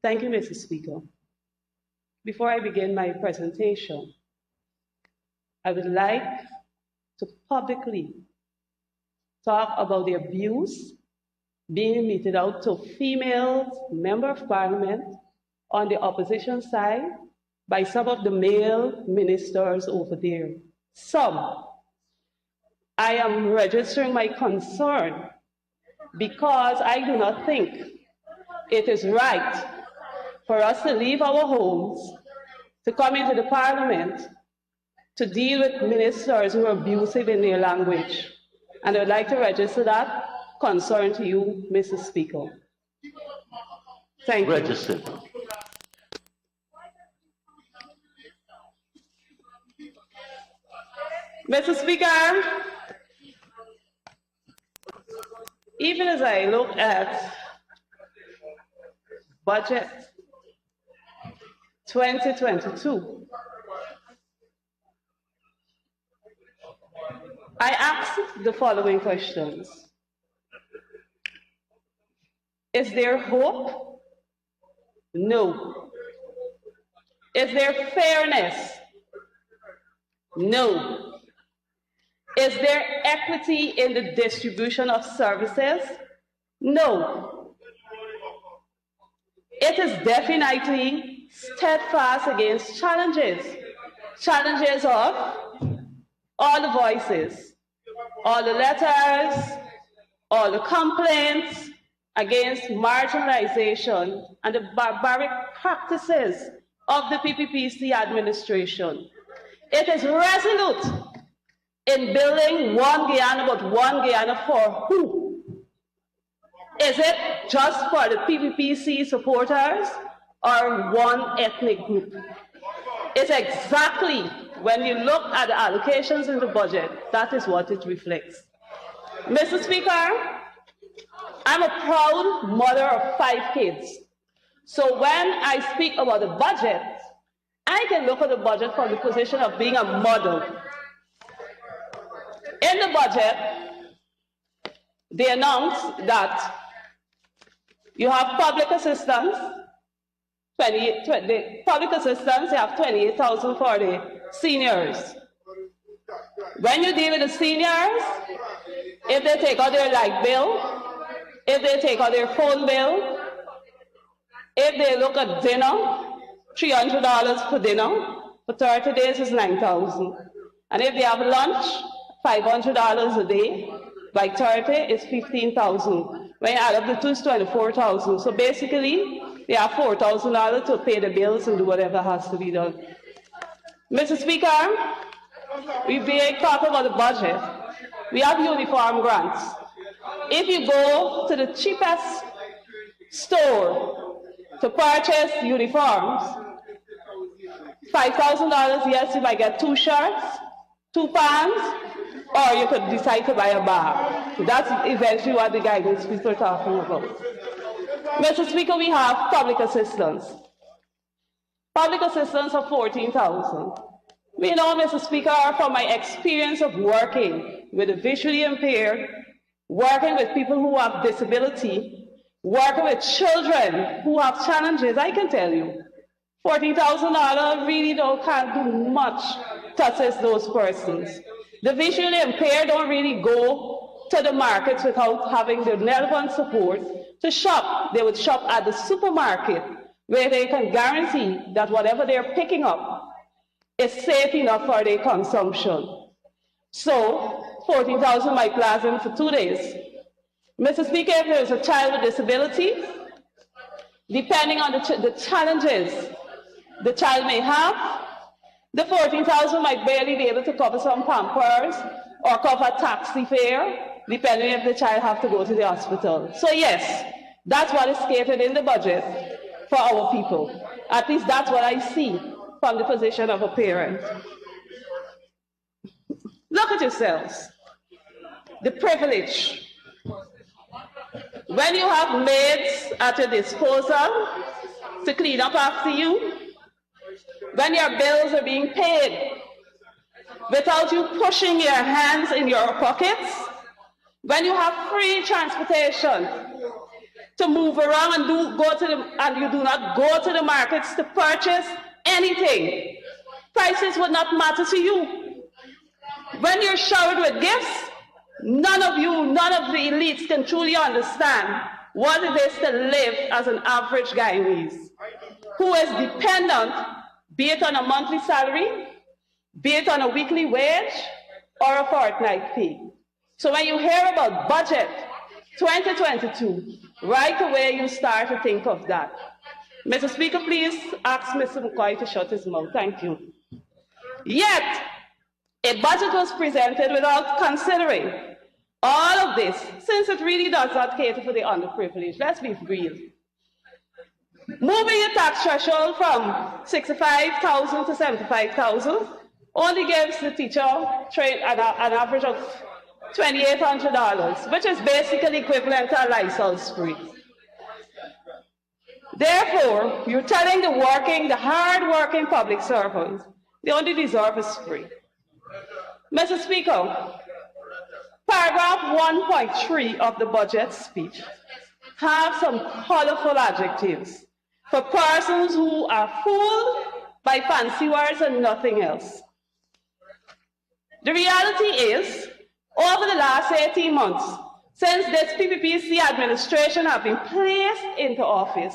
Thank you, Mr. Speaker. Before I begin my presentation, I would like to publicly talk about the abuse being meted out to female members of parliament on the opposition side by some of the male ministers over there. Some. I am registering my concern because I do not think it is right for us to leave our homes, to come into the parliament, to deal with ministers who are abusive in their language. And I would like to register that concern to you, Mr. Speaker. Thank you. Registered. Mr. Speaker, even as I look at budget 2022, I ask the following questions. Is there hope? No. Is there fairness? No. Is there equity in the distribution of services? No. It is definitely steadfast against challenges. Challenges of all the voices, all the letters, all the complaints against marginalization and the barbaric practices of the PPPC administration. It is resolute in building one Guyana, but one Guyana for who? Is it just for the PPPC supporters or one ethnic group? It's exactly, when you look at the allocations in the budget, that is what it reflects. Mr. Speaker, I'm a proud mother of 5 kids. So when I speak about the budget, I can look at the budget from the position of being a mother. In the budget, they announced that you have public assistance, public assistance, you have 28,000 for the seniors. When you deal with the seniors, if they take out their light bill, if they take out their phone bill, if they look at dinner, $300 for dinner, for 30 days is $9,000. And if they have lunch, $500 a day, by 30 is $15,000. When you add up the two, it's $24,000. So basically, they have $4,000 to pay the bills and do whatever has to be done. Mr. Speaker, we talk about the budget. We have uniform grants. If you go to the cheapest store to purchase uniforms, $5,000, yes, you might get 2 shirts, 2 pants, or you could decide to buy a bag. So that's eventually what the guidance people are talking about. Mr. Speaker, we have public assistance. Public assistance of $14,000. We know, Mr. Speaker, from my experience of working with the visually impaired, working with people who have disability, working with children who have challenges, I can tell you, $14,000 really can't do much to assist those persons. The visually impaired don't really go to the markets without having the relevant support to shop. They would shop at the supermarket where they can guarantee that whatever they're picking up is safe enough for their consumption. So, $14,000 might last them for 2 days. Mr. Speaker, if there is a child with disability, depending on the challenges the child may have, the $14,000 might barely be able to cover some Pampers or cover taxi fare, depending if the child has to go to the hospital. So yes, that's what is stated in the budget for our people. At least that's what I see from the position of a parent. Look at yourselves. The privilege. When you have maids at your disposal to clean up after you, when your bills are being paid without you pushing your hands in your pockets, when you have free transportation, to move around and you do not go to the markets to purchase anything. Prices would not matter to you. When you're showered with gifts, none of the elites can truly understand what it is to live as an average Guyanese who is dependent, be it on a monthly salary, be it on a weekly wage, or a fortnight pay. So when you hear about budget 2022, right away you start to think of that. Mr. Speaker, please ask Mr. McCoy to shut his mouth. Thank you. Yet, a budget was presented without considering all of this, since it really does not cater for the underprivileged. Let's be real. Moving the tax threshold from 65,000 to 75,000 only gives the teacher an average of $2,800, which is basically equivalent to a license free. Therefore, you're telling the hard-working public servants they only deserve is free. Mr. Speaker, paragraph 1.3 of the budget speech have some colorful adjectives for persons who are fooled by fancy words and nothing else. The reality is, over the last 18 months, since this PPPC administration have been placed into office,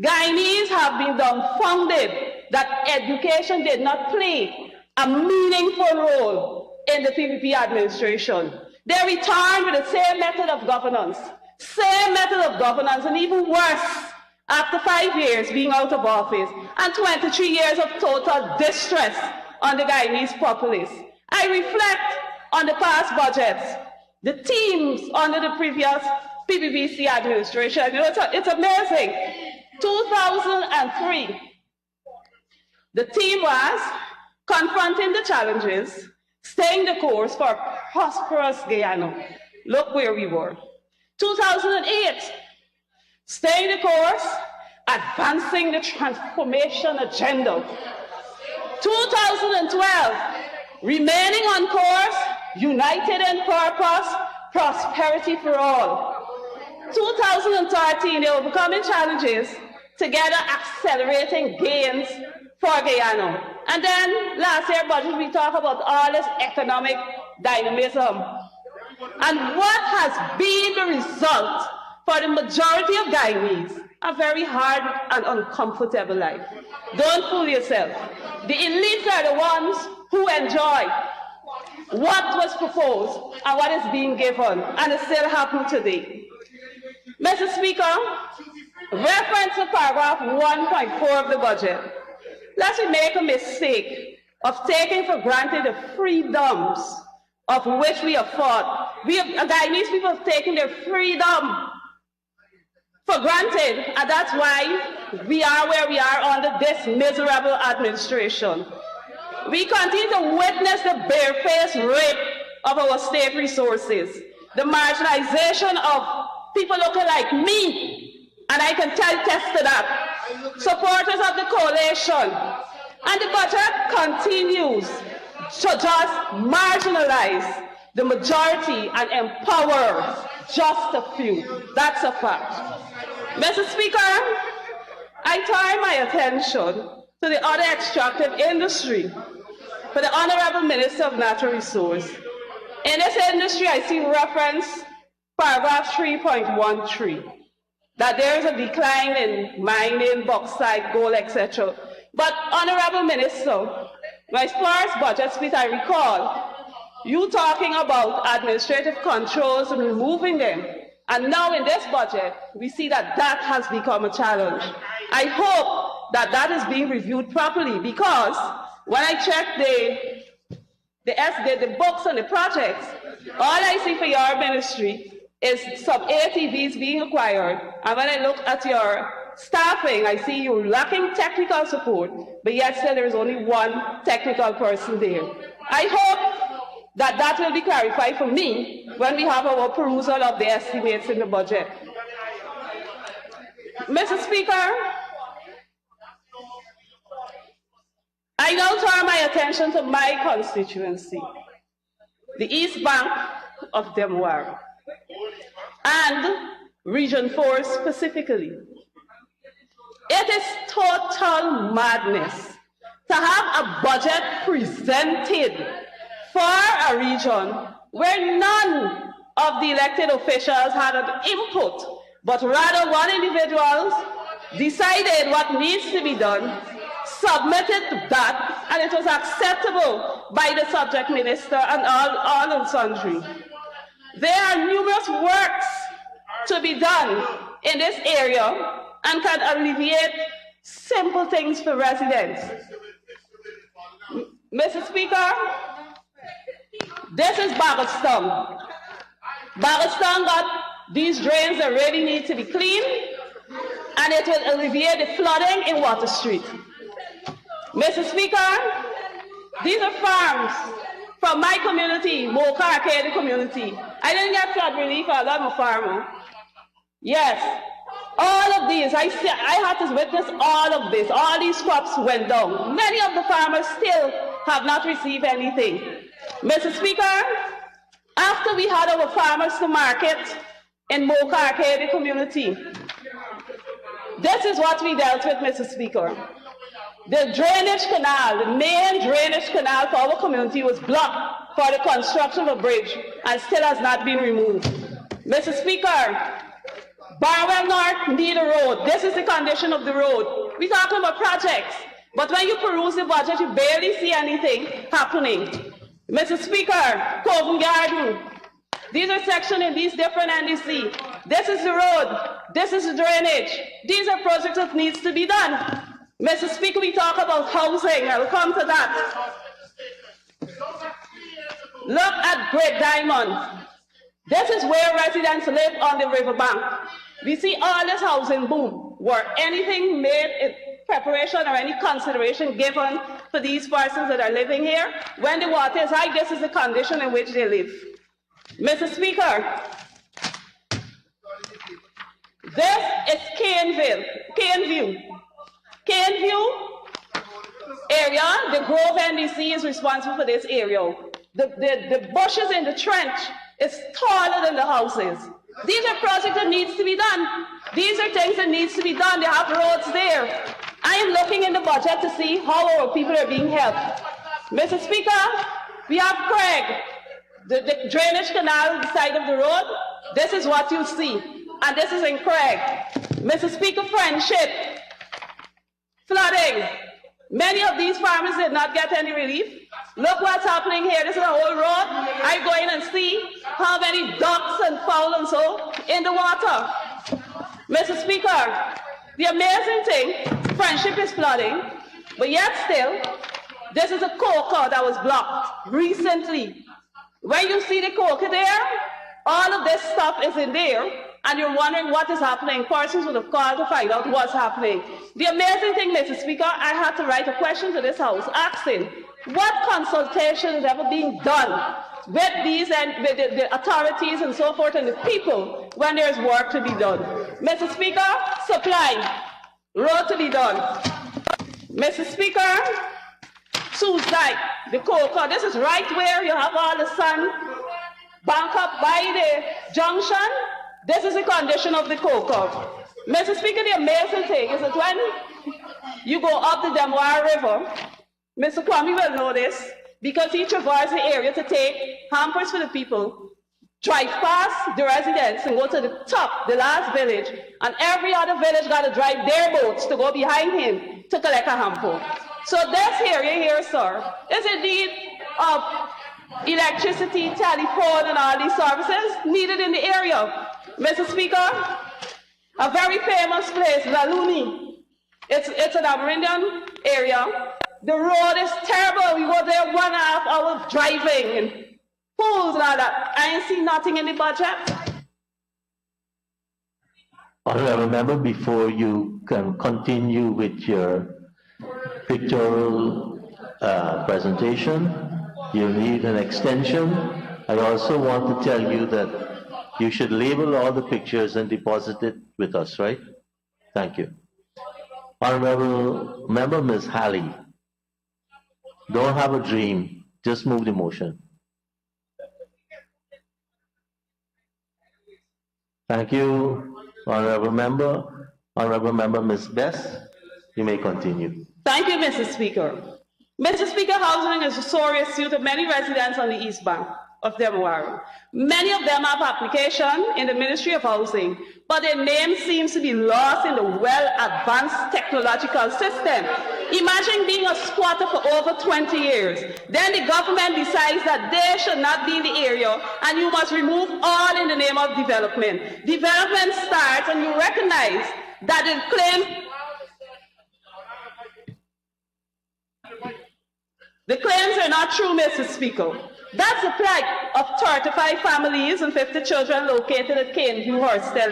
Guyanese have been dumbfounded that education did not play a meaningful role in the PPP administration. They returned with the same method of governance, and even worse, after 5 years being out of office and 23 years of total distress on the Guyanese populace. I reflect on the past budgets, the teams under the previous PPPC administration. You know, it's amazing. 2003, the team was confronting the challenges, staying the course for a prosperous Guyana. Look where we were. 2008, staying the course, advancing the transformation agenda. 2012, remaining on course, united in purpose, prosperity for all. 2013, they were overcoming challenges, together accelerating gains for Guyana. And then last year budget, we talk about all this economic dynamism. And what has been the result for the majority of Guyanese? A very hard and uncomfortable life. Don't fool yourself. The elites are the ones who enjoy what was proposed and what is being given, and it still happens today. Mr. Speaker, reference to paragraph 1.4 of the budget. Lest we make a mistake of taking for granted the freedoms of which we have fought. Guyanese people have taken their freedom for granted, and that's why we are where we are under this miserable administration. We continue to witness the barefaced rape of our state resources, the marginalization of people looking like me, and I can attest to that, supporters of the coalition. And the budget continues to just marginalize the majority and empower just a few. That's a fact. Mr. Speaker, I turn my attention to the other extractive industry for the Honorable Minister of Natural Resources. In this industry, I see reference paragraph 3.13, that there is a decline in mining, bauxite, gold, etc. But Honorable Minister, my first budget speech, I recall you talking about administrative controls and removing them. And now in this budget, we see that that has become a challenge. I hope that that is being reviewed properly, because when I check the books and the projects, all I see for your ministry is some ATVs being acquired. And when I look at your staffing, I see you lacking technical support, but yet still there is only one technical person there. I hope that that will be clarified for me when we have our perusal of the estimates in the budget. Mr. Speaker, I now turn my attention to my constituency, the East Bank of Demoir. And Region 4 specifically. It is total madness to have a budget presented for a region where none of the elected officials had an input, but rather one individual decided what needs to be done, submitted that, and it was acceptable by the subject minister and all and sundry. There are numerous works to be done in this area and can alleviate simple things for residents. Mr. Speaker, this is Bagotstown. Bagotstown got these drains that really need to be cleaned, and it will alleviate the flooding in Water Street. Mr. Speaker, these are farms from my community, Mocha Arcade community. I didn't get flood relief, I love a farmer. Yes, all of these, I had to witness all of this. All these crops went down. Many of the farmers still have not received anything. Mr. Speaker, after we had our farmers to market in Mocha Arcade community, this is what we dealt with, Mr. Speaker. The drainage canal, the main drainage canal for our community was blocked for the construction of a bridge and still has not been removed. Mr. Speaker, Barwell North need a road. This is the condition of the road. We're talking about projects, but when you peruse the budget, you barely see anything happening. Mr. Speaker, Covent Garden, these are sections in these different NDC. This is the road. This is the drainage. These are projects that needs to be done. Mr. Speaker, we talk about housing. I'll come to that. Look at Great Diamond. This is where residents live on the riverbank. We see all this housing boom. Were anything made in preparation or any consideration given for these persons that are living here? When the water is high, this is the condition in which they live. Mr. Speaker, this is Caneview area. The Grove NDC is responsible for this area. The bushes in the trench is taller than the houses. These are projects that needs to be done. These are things that needs to be done. They have roads there. I am looking in the budget to see how our people are being helped. Mr. Speaker, we have Craig, the drainage canal the side of the road. This is what you see, and this is in Craig. Mr. Speaker, Friendship, flooding. Many of these farmers did not get any relief. Look what's happening here. This is a whole road. I go in and see how many ducks and fowl and so in the water. Mr. Speaker, the amazing thing, Friendship is flooding, but yet still, this is a coca that was blocked recently. When you see the coca there, all of this stuff is in there, and you're wondering what is happening. Persons would have called to find out what's happening. The amazing thing, Mr. Speaker, I had to write a question to this House asking, what consultation is ever being done with these and with the authorities and so forth and the people when there's work to be done? Mr. Speaker, supply, road to be done. Mr. Speaker, Suicide, the coca, this is right where you have all the sun bank up by the junction. This is the condition of the coca. Mr. Speaker, the amazing thing is that when you go up the Demoir River, Mr. Kwame will know this because he traversed the area to take hampers for the people, drive past the residents and go to the top, the last village, and every other village got to drive their boats to go behind him to collect a hamper. So this area here, sir, is in need of electricity, telephone, and all these services needed in the area. Mr. Speaker, a very famous place, Laluni. It's an Amerindian area. The road is terrible. We go there 1.5 hours driving and pools and all that. I ain't seen nothing in the budget. Honorable member, before you can continue with your pictorial presentation, you need an extension. I also want to tell you that you should label all the pictures and deposit it with us, right? Thank you. Honorable member, Ms. Halley. Don't have a dream, just move the motion. Thank you. Honorable Member Ms. Bess, you may continue. Thank you, Mr. Speaker. Mr. Speaker, housing is a sore issue to many residents on the East Bank of Demawara. Many of them have application in the Ministry of Housing, but their name seems to be lost in the well-advanced technological system. Imagine being a squatter for over 20 years. Then the government decides that they should not be in the area and you must remove all in the name of development. Development starts and you recognize that the claims are not true, Mr. Speaker. That's the plight of 35 families and 50 children located at Caneview Hostel.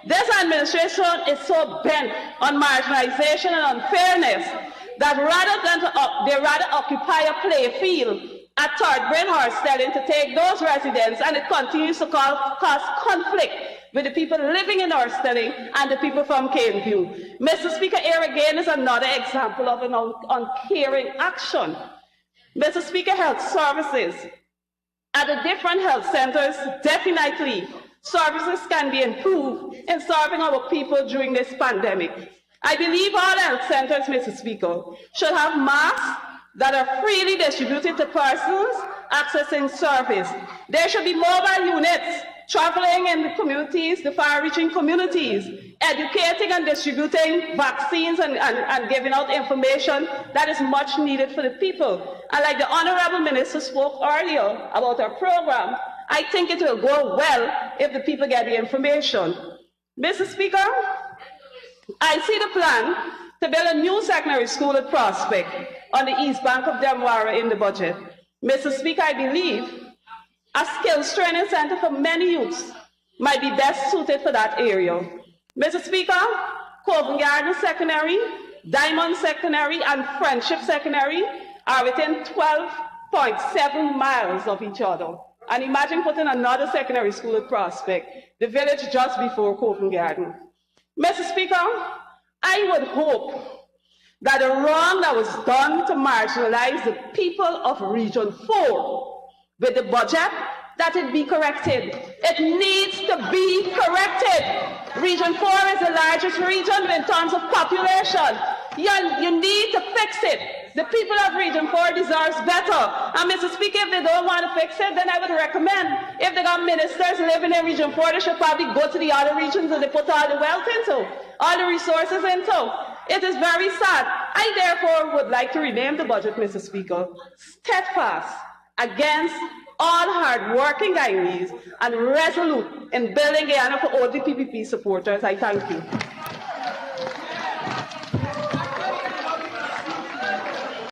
This administration is so bent on marginalization and unfairness that they rather occupy a play field at Third Brain Hostel to take those residents, and it continues to cause conflict with the people living in Hostel and the people from Caneview. Mr. Speaker, here again is another example of an uncaring action. Mr. Speaker, health services at the different health centers, definitely services can be improved in serving our people during this pandemic. I believe all health centers, Mr. Speaker, should have masks that are freely distributed to persons accessing service. There should be mobile units traveling in the communities, the far-reaching communities, educating and distributing vaccines and giving out information that is much needed for the people. And like the Honorable Minister spoke earlier about our program, I think it will go well if the people get the information. Mr. Speaker, I see the plan to build a new secondary school at Prospect on the East Bank of Demawara in the budget. Mr. Speaker, I believe a skills training center for many youths might be best suited for that area. Mr. Speaker, Covent Garden Secondary, Diamond Secondary, and Friendship Secondary are within 12.7 miles of each other. And imagine putting another secondary school at Prospect, the village just before Covent Garden. Mr. Speaker, I would hope that the wrong that was done to marginalize the people of Region 4 with the budget, that it be corrected. It needs to be corrected. Region 4 is the largest region in terms of population. You need to fix it. The people of Region 4 deserve better. And Mr. Speaker, if they don't want to fix it, then I would recommend, if they got ministers living in Region 4, they should probably go to the other regions and they put all the wealth into, all the resources into. It is very sad. I therefore would like to rename the budget, Mr. Speaker, steadfast against all hard-working Guyanese and resolute in building Guyana for all the PPP supporters. I thank you.